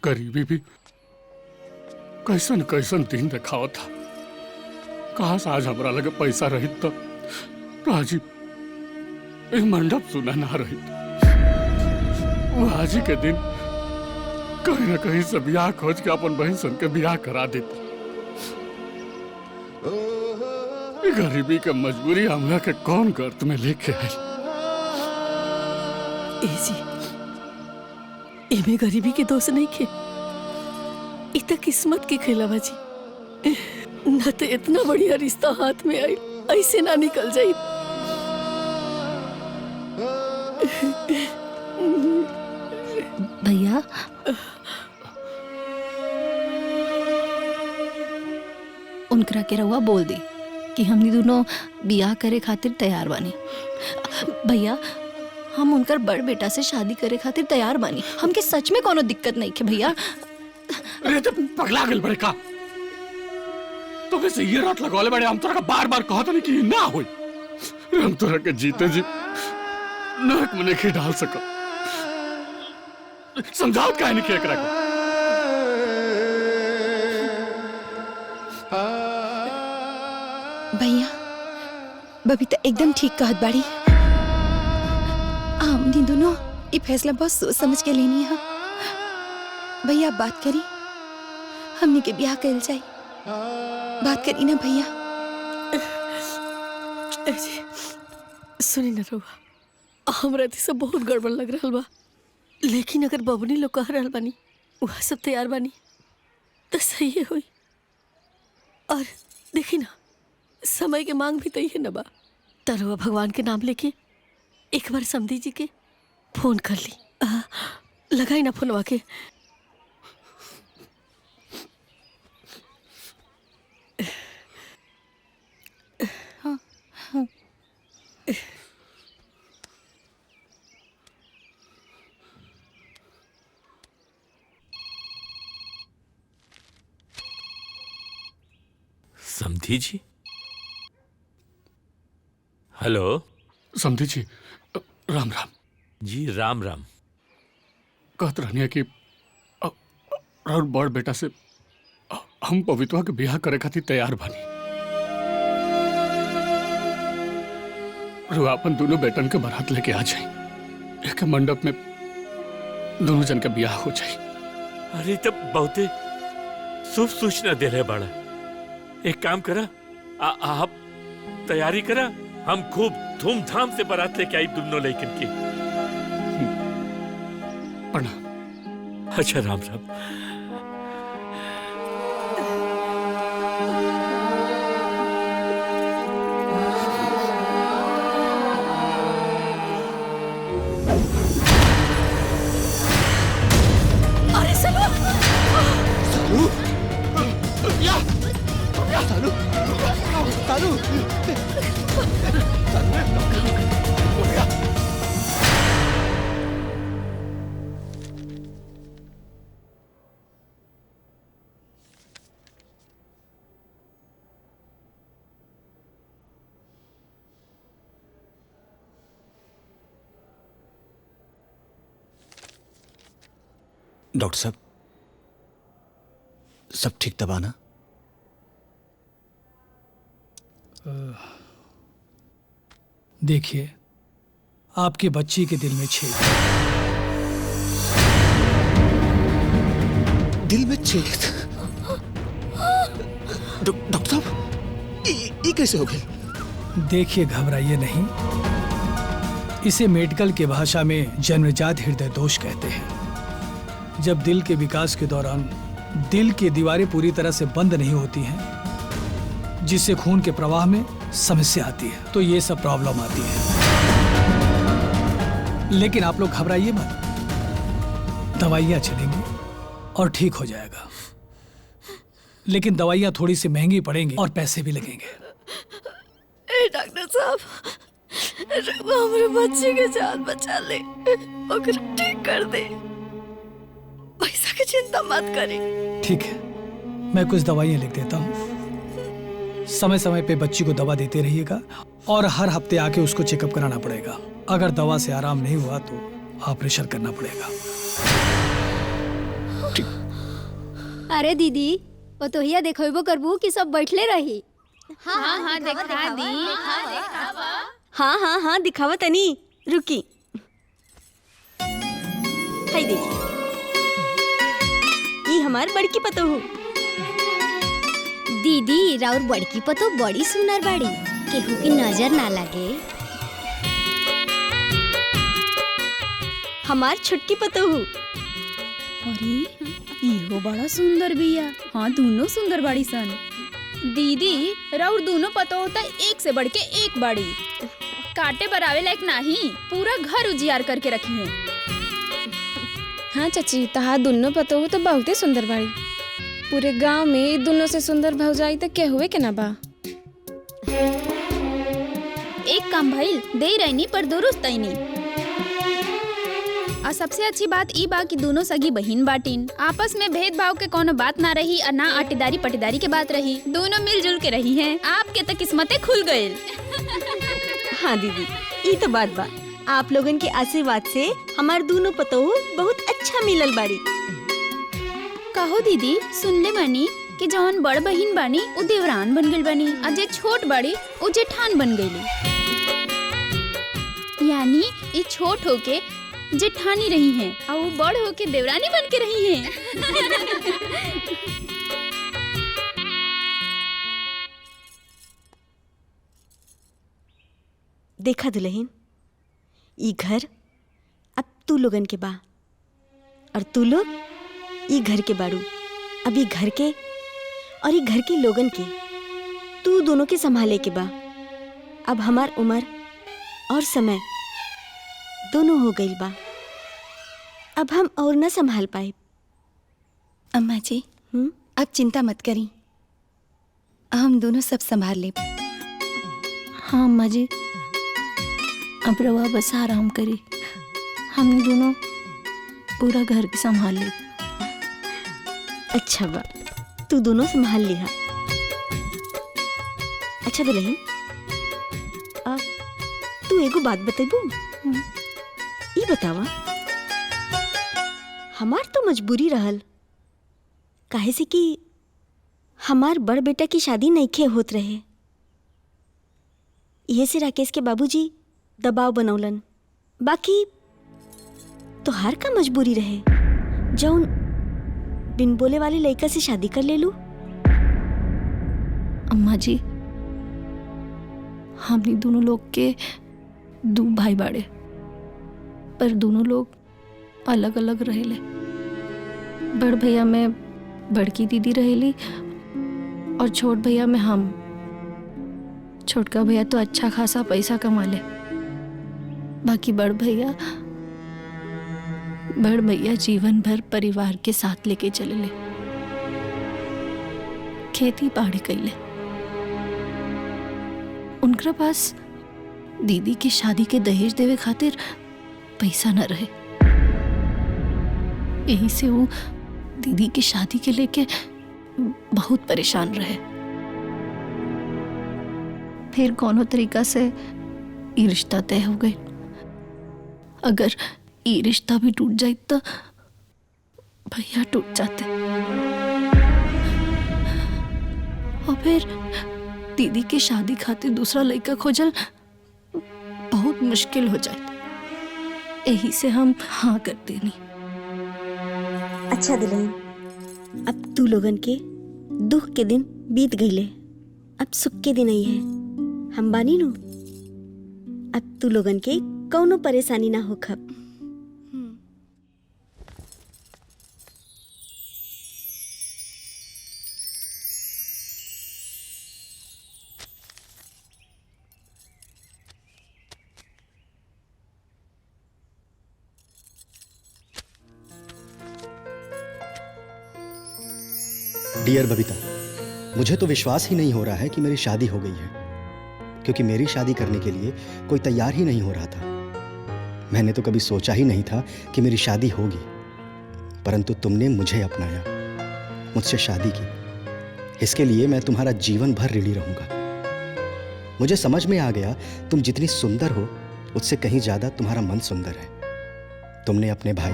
गरीबी भी कैसन कैसन दिन दिखावा था। काश आज हमरा लगे पैसा रही तो राजी एक मंडप सुना ना रही। वो आज ही के दिन कहीं ना कहीं से ब्याह खोज के अपन बहन सन के ब्याह करा देता। गरीबी के मजबूरी हमरा के कौन गर्त में लेके आई। एमे गरीबी के दोष नहीं खे, इतना किस्मत के खेला बाजी। न तो इतना बढ़िया रिश्ता हाथ में आई ऐसे ना निकल जाई। भैया उनकरा के रउआ बोल दी कि हमनी दोनों बियाह करे खातिर तैयार बानी। भैया हम उनकर बड़ बेटा से शादी करे खातिर तैयार बानी। हमके सच में कोनो दिक्कत नहीं है भैया। अरे तो पगला गल बड़े का तो कैसे ये रात लगवाले बड़े। हम तोरा का बार बार कहत नहीं कि ना होई। हम तोरा के जीते जी नरक में नहीं डाल सको। समझाओ काहे नहीं एकरा को। भैया बबीता एकदम ठीक कहत बाड़ी। हमनी दोनों ये फैसला बहुत सोच समझ के लेनी है। भैया आप बात करी, हमनी के ब्याह कल जाए। बात करी ना भैया। सुनी ना रउआ, हमरा तो सब बहुत गड़बड़ लग रहा बा। लेकिन अगर बबनी लोग कह रहा बानी वह सब तैयार बानी तो सही है हुई। और देखी ना समय के मांग भी तय है ना बा। तरुआ भगवान के नाम लेके एक बार समधी जी के फोन कर ली। लगाई ना फोनवा के। हाँ हाँ समधी जी। हेलो समधी जी, राम राम जी। राम राम। कहत रहनी कि और बड़ बेटा से हम पवित्रवा के ब्याह करे खातिर तैयार बानी। रुआ अपन दोनों बेटन के बारात लेके आ जाए। एक मंडप में दोनों जन का ब्याह हो जाए। अरे तब बहुते शुभ सूचना दे रहे बड़ा। एक काम करा, आप तैयारी करा। हम खूब धूमधाम से बारात लेके आई दोनों लेकिन की। प्रणाम। अच्छा राम राम। अरे सालू डॉक्टर साहब सब ठीक दबा ना? देखिए आपके बच्ची के दिल में छेद। दिल में छेद? डॉक्टर साहब ये कैसे हो गया? देखिए घबराइए नहीं, इसे मेडिकल के भाषा में जन्मजात हृदय दोष कहते हैं। जब दिल के विकास के दौरान दिल की दीवारें पूरी तरह से बंद नहीं होती हैं, जिससे खून के प्रवाह में समस्या आती है, तो ये सब प्रॉब्लम आती है। लेकिन आप लोग घबराइए मत, दवाइयाँ चलेंगी और ठीक हो जाएगा। लेकिन दवाइयाँ थोड़ी सी महंगी पड़ेंगी और पैसे भी लगेंगे। डॉक्टर साहब हमारे बच्चे के जान बचा ले, ओकरा ठीक कर दे। पैसा की चिंता मत करें। ठीक है, मैं कुछ दवाइयाँ लिख देता हूँ। समय समय पे बच्ची को दवा देते रहिएगा और हर हफ्ते आके उसको चेकअप कराना पड़ेगा। अगर दवा से आराम नहीं हुआ तो ऑपरेशन करना पड़ेगा। ठीक। अरे दीदी पतोहिया देखो करबू कि सब बैठले रही। हाँ देखा दी। हाँ दिखावा तनी रुकी। हाय देखी ये हमार बड़की पतोहू। दीदी राउर बड़की पतो बड़ी सुंदर बाड़ी, केहू की नजर ना लगे। हमार छुटकी पतोहू। अरे इहो बड़ा सुंदर बिया। हाँ दोनों सुंदर बाड़ी सन। दीदी राउर दोनों पतो होता एक से बढ़ के एक बाड़ी। काटे बरावे लायक नहीं, पूरा घर उजियार करके रखी है। हाँ चाची तहार दोनों पतो हो तो बहुते सुंदर बाड़ी। पूरे गांव में ई दोनों से सुंदर भौजाई तो क्या हुए के ना बा। एक काम भइल दे रहनी पर दुरुस्त आईनी। और सबसे अच्छी बात ई बा कि दोनों सगी बहिन बाटिन। आपस में भेदभाव के कोनो बात ना रही और ना आटेदारी पटेदारी के बात रही। दोनों मिलजुल के रही हैं। आपके तो किस्मतें खुल गए। हाँ दीदी ये तो बात बा। आप लोगन के आशीर्वाद से हमार दोनों पतोहू बहुत अच्छा मिलल बाड़ी। कहो दीदी सुनले बानी कि जौन बड़ बहिन बानी उ देवरान बन गइल बानी और जे छोट बड़ी उ जेठान बन गइली। यानी ये छोट होके जेठानी रही हैं और वो बड़ होके देवरानी बन के रही हैं। देखा दुल्हन ई घर अब तू लोगन के बा और तू लोग ई घर के बाड़ू। अब ई घर के और ई घर के लोगन के तू दोनों के संभाले के बा। अब हमार उम्र और समय दोनों हो गई बा। अब हम और न संभाल पाए। अम्मा जी अब चिंता मत करी, हम दोनों सब संभाल ले। हाँ अम्मा जी, अब रवा बस आराम करी, हम दोनों पूरा घर के संभाल ले। अच्छा बा तू दोनों संभाल लिहा। अच्छा दुल्हन तू एगो बात बतेबू। ई बतावा हमार तो मजबूरी रहल काहे से कि हमार बड़ बेटा की शादी नइखे होत रहे। ये से राकेश के बाबूजी दबाव बनौलन। बाकी तोहार का मजबूरी रहे जौन बिन बोले वाले लड़का से शादी कर ले लू। अम्मा जी हमने दोनों लोग के दो भाई बाड़े, पर दोनों लोग अलग अलग रहेले। बड़ भैया में बड़की दीदी रहेली और छोट भैया में हम। छोटका भैया तो अच्छा खासा पैसा कमा ले, बाकी बड़ भैया जीवन भर परिवार के साथ लेके चले ले। खेती बाड़ी कैले। उनका पास दीदी की शादी के दहेज देवे खातिर पैसा न रहे। यही से वो दीदी की शादी के लेके बहुत परेशान रहे। फिर कोनो तरीका से ये रिश्ता तय हो गई। अगर ये रिश्ता भी टूट जाए तो भैया टूट जाते और फिर दीदी की शादी खातिर दूसरा लड़का खोजल बहुत मुश्किल हो जाए। यही से हम हाँ कर देनी। अच्छा दुल्हन अब तू लोगन के दुख के दिन बीत गईले, अब सुख के दिन आई है। हम बानी नु, अब तू लोगन के कौनो परेशानी ना हो खब। डियर बबीता, मुझे तो विश्वास ही नहीं हो रहा है कि मेरी शादी हो गई है, क्योंकि मेरी शादी करने के लिए कोई तैयार ही नहीं हो रहा था। मैंने तो कभी सोचा ही नहीं था कि मेरी शादी होगी, परंतु तुमने मुझे अपनाया, मुझसे शादी की। इसके लिए मैं तुम्हारा जीवन भर ऋणी रहूंगा। मुझे समझ में आ गया तुम जितनी सुंदर हो उससे कहीं ज्यादा तुम्हारा मन सुंदर है। तुमने अपने भाई,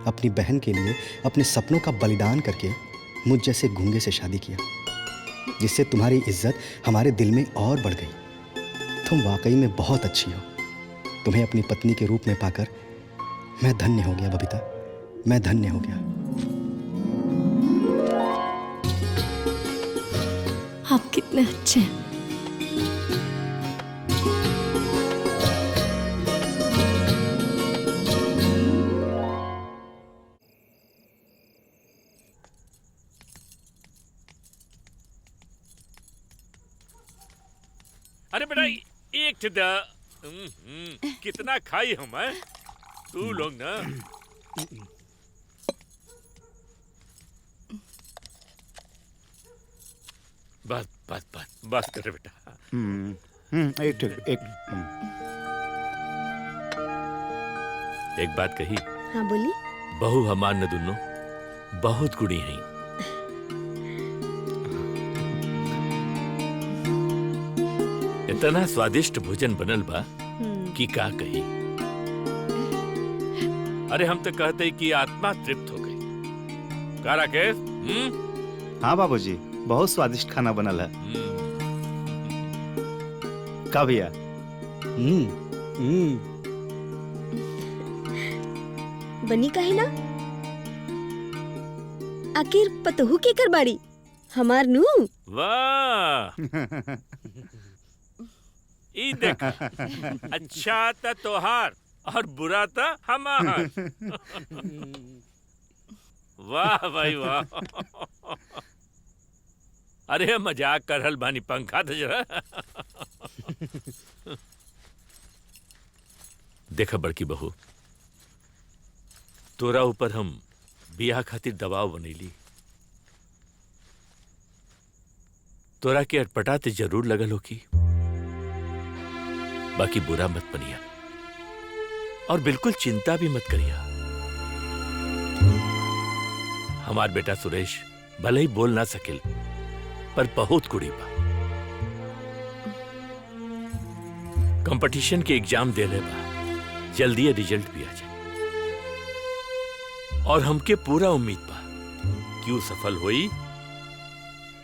अपनी बहन के लिए अपने सपनों का बलिदान करके मुझ जैसे गूंगे से शादी किया, जिससे तुम्हारी इज्जत हमारे दिल में और बढ़ गई। तुम वाकई में बहुत अच्छी हो। तुम्हें अपनी पत्नी के रूप में पाकर मैं धन्य हो गया बबीता, मैं धन्य हो गया। आप कितने अच्छे हैं। अरे बेटा एक दा कितना खाई हम हैं? तू लोग ना बस बस बस बस करे बेटा। एक बात कही। हाँ बोली। बहू हमार न दुनो बहुत गुणी हैं। इतना स्वादिष्ट भोजन बनल बा कि का कही। अरे हम तो कहते कि आत्मा तृप्त हो गई। का राकेश? हाँ बाबूजी, बहुत स्वादिष्ट खाना बनल है। का भैया? बनी कही ना। आखिर पतहू के कर बाड़ी हमार नू। वाह ई देख, अच्छा था तोहार और बुरा था हमार। वाह भाई वाह। अरे मजाक कर रहल बानी, पंखा तो जरा। देखा बड़की बहू, तोरा ऊपर हम बियाह खातिर दबाव बनैली। तोरा के अटपटा ते जरूर लगल हो की, बाकी बुरा मत बनिया और बिल्कुल चिंता भी मत करिया। हमार बेटा सुरेश भले ही बोल ना सकिल, पर बहुत कुड़ी बा। कंपटीशन के एग्जाम दे ले बा, जल्दी रिजल्ट भी आ जाए। और हमके पूरा उम्मीद बा कि वो सफल होई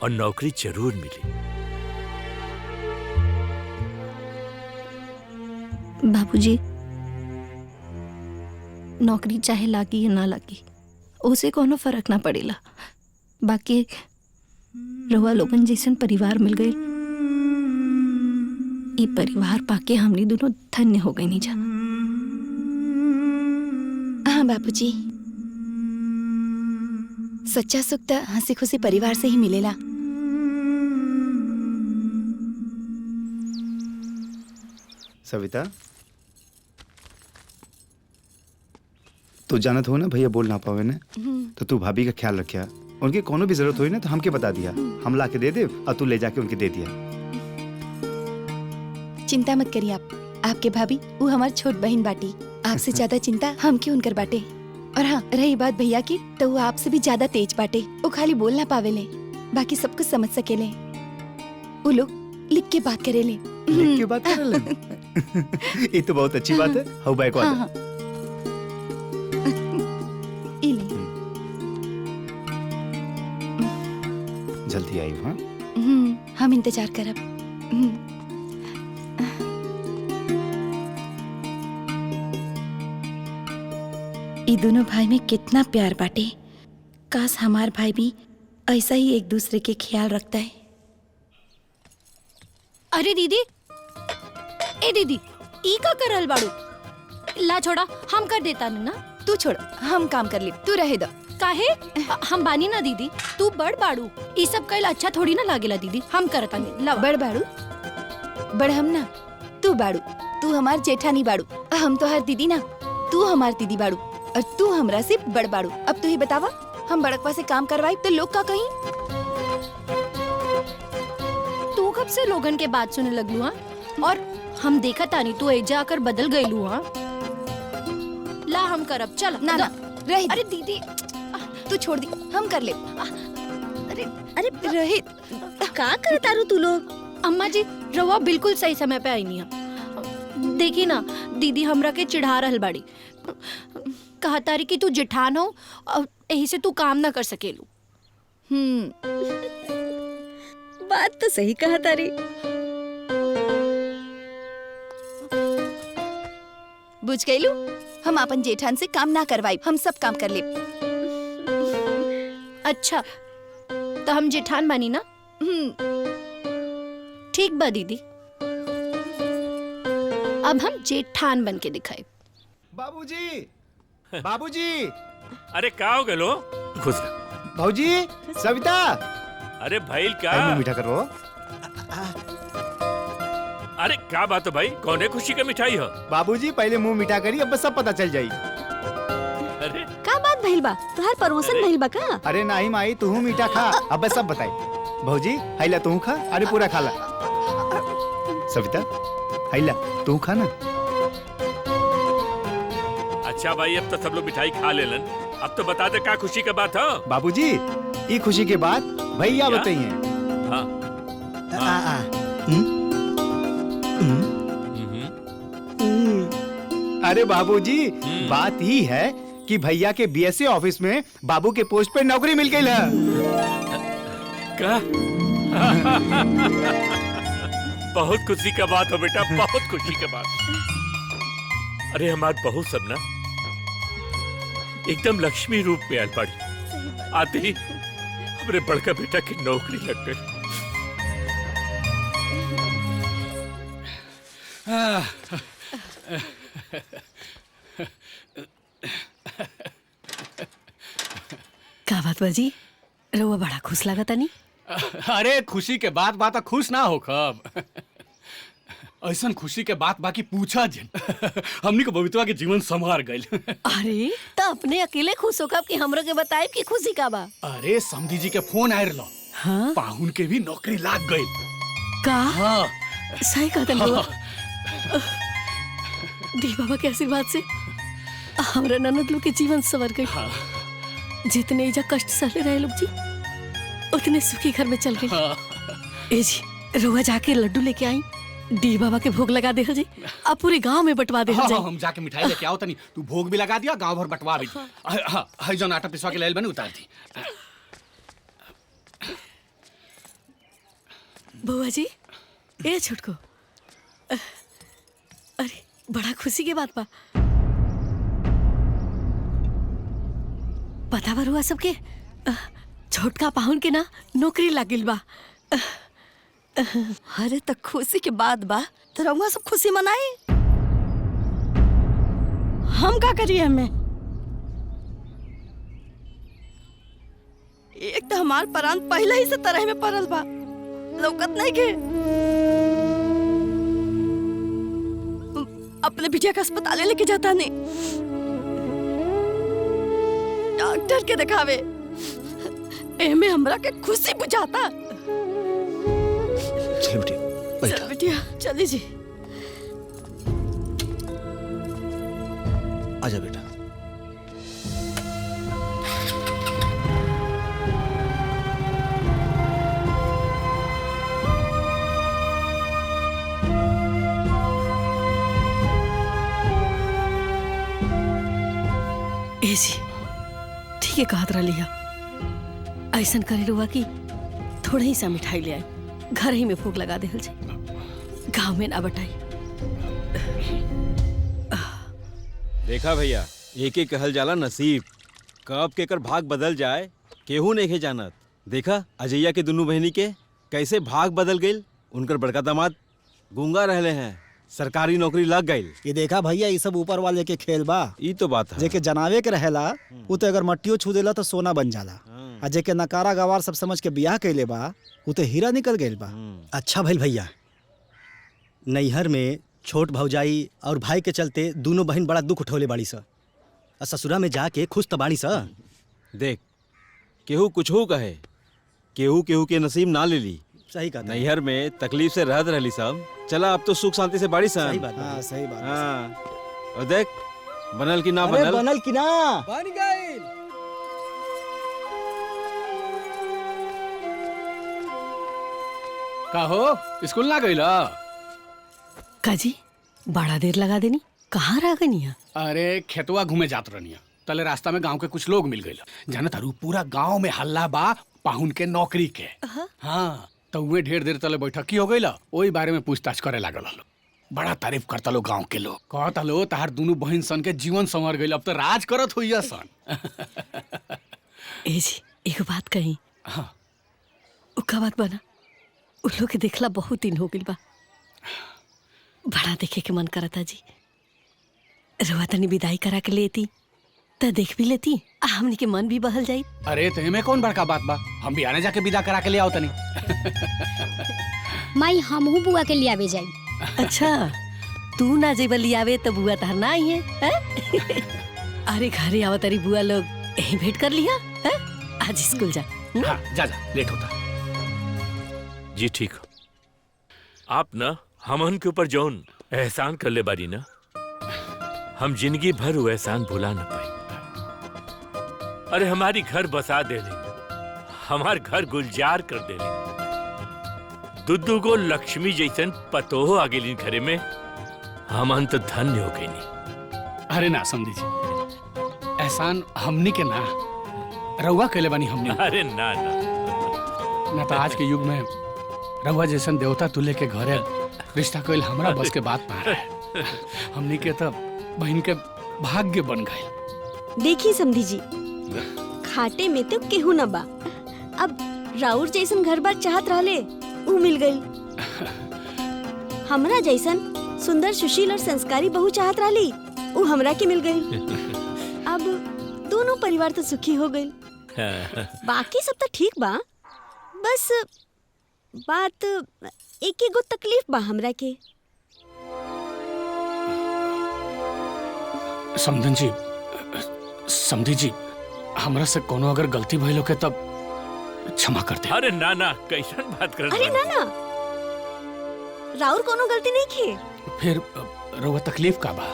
और नौकरी जरूर मिली। बाबूजी, नौकरी चाहे लागी या ना लागी, उसे कोनो फर्क ना पड़ेला। बाकी रवा लोगन जैसन परिवार मिल गए, ये परिवार पाके हमनी दोनों धन्य हो गई। नहीं जा? हाँ बापूजी, सच्चा सुख तो हंसी खुशी परिवार से ही मिलेला। सविता, तू जानत हो ना भैया बोल ना पावे ने, तो तू भाभी का ख्याल रखिया। उनकी कोनो भी जरूरत हुई ना तो हमके बता दिया, हम ला के दे दे और तू ले जाके उनके दे दिया। चिंता मत करिए आप, आपके भाभी वो हमारी छोट बहन बाटी। आपसे ज्यादा चिंता हम क्यों उनकर बाटे। और हाँ, रही बात भैया की, तो वो आपसे भी ज्यादा तेज बाटे। वो खाली बोल ना पावेले, बाकी सब कुछ समझ सकेले। वो लोग लिख के बात करेले। लिख के बात करेले। ये तो बहुत अच्छी बात है। हाउ बैक वाला। हाँ। जल्दी आई। हाँ, हम इंतजार करब। ये दोनों भाई में कितना प्यार बाटे। काश हमार भाई भी ऐसा ही एक दूसरे के ख्याल रखता है। अरे दीदी, ए दीदी, ई का करल बाड़ू? ला छोड़ा, हम कर देता ना। तू छोड़, हम काम कर ले, तू रहे दो। काहे? हम बानी ना दीदी, तू बड़ बाड़ू। ई सब कइल अच्छा थोड़ी ना लागेला दीदी, हम करता नहीं। ला बड़ बाड़ू? बड़ हम ना, तू बाड़ू। तू हमार जेठानी बाड़ू, हम तो हर दीदी ना। तू हमार दीदी बाड़ू और तू हमरा से बड़ बाड़ू। अब तू ही बतावा, हम बड़कवा से काम करवाई तो लोग का कहीं? तू कब से लोगन के बात सुने लगलू? हाँ, और हम देखा तानी तू एजा आकर बदल गईलू। हाँ, ला हम करब, चल। ना ना, रहे। अरे दीदी, तू छोड़ दी, हम कर ले। अरे अरे रहे, का करतारू तू लोग? अम्मा जी, रवा बिल्कुल सही समय पे आई नहीं है। देखी ना, दीदी हमरा के चिढ़ा रहल बाड़ी। कहा तारी कि तू जेठान हो और यही से तू काम ना कर सकेलू। बात तो सही कहा तारी। बुझ गईलू, हम अपन जेठान से काम ना करवाई, हम सब काम कर ले। अच्छा तो हम जेठान बानी ना? ठीक बा दीदी, अब हम जेठान बन के दिखाए। बाबूजी, बाबूजी, अरे का हो गलो? घुस भाऊजी, सविता। अरे भाई क्या? मुंह मीठा करो। अरे क्या बात है भाई, कौन है खुशी का मिठाई हो? बाबूजी पहले मुंह मीठा करी, अब सब पता चल जाई। अरे का बात भइल बा? तोहार प्रमोशन भइल बा का? अरे नहीं माई, तू मीठा खा, अब सब बताई। भाऊजी हैला तू खा, अरे पूरा खा ला। सविता हैला तू खा ना। अच्छा भाई, अब तो सब लोग मिठाई खा लेलन, अब तो बता दे क्या खुशी का बात हो? बाबूजी ये खुशी के बाद भैया क्या? बताइए। हाँ। अरे बाबूजी बात ही है कि भैया के बीएससी ऑफिस में बाबू के पोस्ट पे नौकरी मिल गई है। क्या? बहुत खुशी का बात हो बेटा, बहुत खुशी का बात। अरे हमारे बहू सब ना एकदम लक्ष्मी रूप में आल पड़ी, आते ही हमारे बड़का बेटा की नौकरी लग गई। का बात बाजी, रउआ बड़ा खुश लागता नी? अरे खुशी के बात बात खुश ना हो खब। ऐसा खुशी के बात बाकी पूछा जिन हमनी को बबीतवा के जीवन संवार गइल। अरे तो अपने अकेले खुश हो कब कि हमरो के बताए कि खुशी का बा? अरे समधी जी के फोन आए रहो। हाँ? पाहुन के भी नौकरी लाग गई। का? हाँ। सही कहता रउआ। दी बाबा के आशीर्वाद से हमरा ननद लोग के जीवन संवर गई। हाँ। जितने इजा कष्ट सहले रहे लोग जी, उतने सुखी घर में चल गए। हाँ। ए जी रउआ जाके लड्डू लेके आई, डी बाबा के भोग लगा दे जी, अब पूरे गांव में बंटवा दे। हाँ, हम जाके मिठाई लेके आओ तनी, तू भोग भी लगा दिया, गांव भर बंटवा भी। हाँ, हाय जौन आटा पिसवा के लेल बने उतार दी। बुआ जी, ए छुटको, अरे बड़ा खुशी के बात बा। पता बा रुआ सबके, छोटका पाहुन के ना नौकरी लागिल बा। अरे तो खुशी के बाद बा तो रउआ सब खुशी मनाई। हम का करिए? हमें एक तो हमार प्राण पहले ही से तरह में पड़ल बा, लौकत नहीं के। अपने बिटिया का अस्पताल लेके जाता नहीं, डॉक्टर के दिखावे, एमे हमरा के खुशी बुझाता। चल बेटी, चल बिटिया चली जी। आजा बेटा। ए जी ठीक है कहत रही लिया, ऐसा करे रुआ की थोड़ा ही सा मिठाई ले आए, घर ही में भोग लगा दे जी, गांव में ना बटाई। देखा भैया, एक एक कहल जाला नसीब, कब केकर भाग बदल जाए केहू नहीं जानत। देखा अजैया के दोनों बहनी के कैसे भाग बदल गई। उनकर बड़का दामाद गूंगा रहले हैं, सरकारी नौकरी लग गई। ये देखा भैया, ये सब ऊपर वाले के खेल बा। ये तो बात है। जेके जनावे के रहेला वो तो अगर मट्टियों छू देला तो सोना बन जाला, आ जेके नकारा गवार सब समझ के बियाह कैले बा वो तो हीरा निकल गइल बा। अच्छा भइल भैया, नैहर में छोट भौजाई और भाई के चलते दोनों बहन बड़ा दुख उठौले बाड़ी सा, और ससुरा में जाके खुश तो बाड़ी सा। देख केहू कुछ हो कहे, केहू केहू के नसीब ना ले ली। सही कहा। नैहर में तकलीफ से रहत रहली सब, चला अब तो सुख शांति से बाड़ी सा। सही बात। हाँ सही बात। हाँ और देख बनल की ना अरे बनल, बनल की ना बन गई। का हो स्कूल ना गइला? काजी बड़ा देर लगा देनी, कहाँ रह गई? अरे खेतवा घूमे जात रहनी, तले रास्ता में गांव के कुछ लोग मिल गए जाना तारू पूरा गांव में हल्ला बा पाहुन के नौकरी के। हाँ तो वे ढेर देर तले बैठकी हो गई वही बारे में पूछताछ करे लागल हलो। बड़ा तारीफ करता लो गांव के लोग, कहता लो तार दोनों बहन सन के जीवन संवर गई, अब तो राज करत हुई सन। ए जी एक बात कही। हाँ उका बात बना उन लोग के देखला बहुत दिन हो गइल बा, बड़ा देखे के मन करता जी। रवा तनी विदाई करा के लेती त देख भी लेती, हमनी के मन भी बहल जाई। अरे तो में कौन बड़का बात बा, हम भी आने जाके विदा करा के ले आओ तनी। माई हमहू बुआ के लियावे जाई। अच्छा तू ना जेबा लियावे तो बुआ तहर ना आई है? अरे घरे आवा तारी बुआ लोग यही भेंट कर लिया है? आज स्कूल जा। हाँ जा लेट होता। जी ठीक हो। आप ना हमन के ऊपर जौन एहसान कर ले बारी ना, हम जिंदगी भर वो एहसान भुला न पाए। अरे हमारी घर बसा दे ले, हमार घर गुलजार कर दे ले, दुद्दू को लक्ष्मी जैसन पतोहो आ गेली घरे में, हमन तो धन्य हो गई नहीं। अरे ना समझी जी, एहसान हमनी के ना रउआ कैले बानी हमनी। अरे ना ना तो आज के युग में रउआ जैसन देवता तुल्य के घरे रिश्ता कैल हमरा बस के बात ना रहे। हमनी के तो बहन के भाग्य बन गए। देखी समधी जी, खाटे में तो केहू न बा, अब राउर जैसन घर बार चाहत रहले ऊ मिल गई। हमरा जैसन सुंदर सुशील और संस्कारी बहू चाहत रहली ऊ हमरा के मिल गई। अब दोनों परिवार तो सुखी हो गई। बाकी सब तो ठीक बा, बस बात एक गो तकलीफ बा हमरा के। समधी जी हमरा से कोनो अगर गलती भइल हो के तब क्षमा कर दे। अरे ना ना कैसन बात कर। अरे ना ना राउर कोनो गलती नहीं खे। फिर रउआ तकलीफ का बा?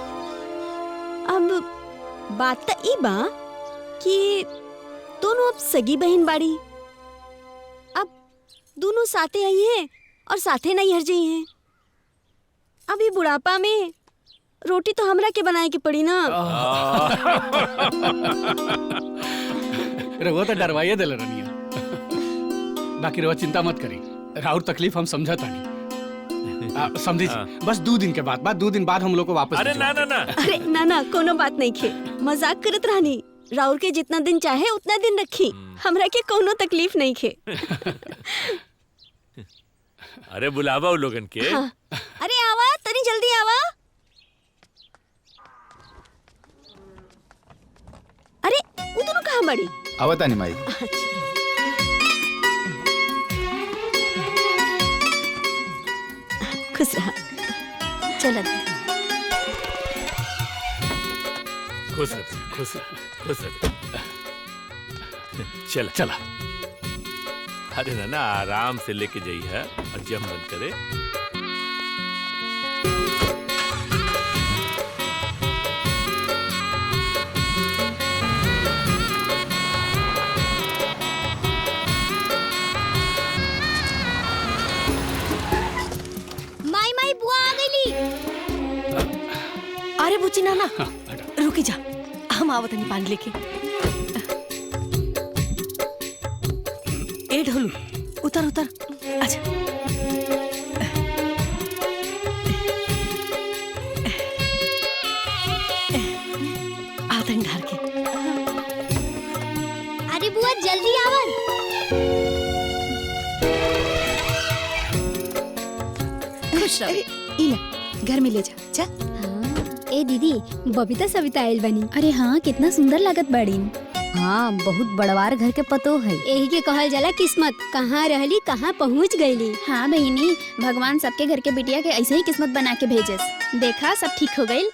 अब बात तो ई बा कि दोनों अब सगी बहन बाड़ी, अब दोनों साथे आई हैं और साथे नहीं हर जाई हैं। अभी बुढ़ापा में रोटी तो हमरा के बनाए के पड़ी ना। रउआ तो डरवाइए देले रनिया। बाकी रउआ चिंता मत करी, राउर तकलीफ हम समझत तानी। समझी जी बस 2 दिन के बाद 2 दिन बाद हम लोग को वापस। अरे ना ना ना अरे ना ना कोनो बात नहीं खे, मजाक करत रहनी। राउर के जितना दिन चाहे उतना दिन रखी, हमरा के कोनो तकलीफ नहीं खे। अरे बुलावा वो लोगन के। हाँ। अरे आवा तनी जल्दी आवा। अरे वो दोनों कहाँ बड़ी? आवता नहीं माई। खुश रहा। चल खुश रह। चला चला। अरे ना आराम से लेके जाइए है और जब मन करे। माई बुआ आ गईली। अरे बुची नाना रुकी जा, हम आवत नहीं पानी लेके। ए ढोलू उतर उतर। अच्छा आतन ढार के। अरे बुआ जल्दी आवन। खुश रहो। इला घर में ले जा जा। ए दीदी बबीता सविता आइल बनी। अरे हाँ कितना सुंदर लागत बाड़ी। हाँ बहुत बड़वार घर के पतो है। यही के कहल जाला किस्मत, कहाँ रहली कहाँ पहुँच गईली। हाँ बहिनी, भगवान सबके घर के बिटिया के ऐसे ही किस्मत बना के भेजस। देखा सब ठीक हो गई।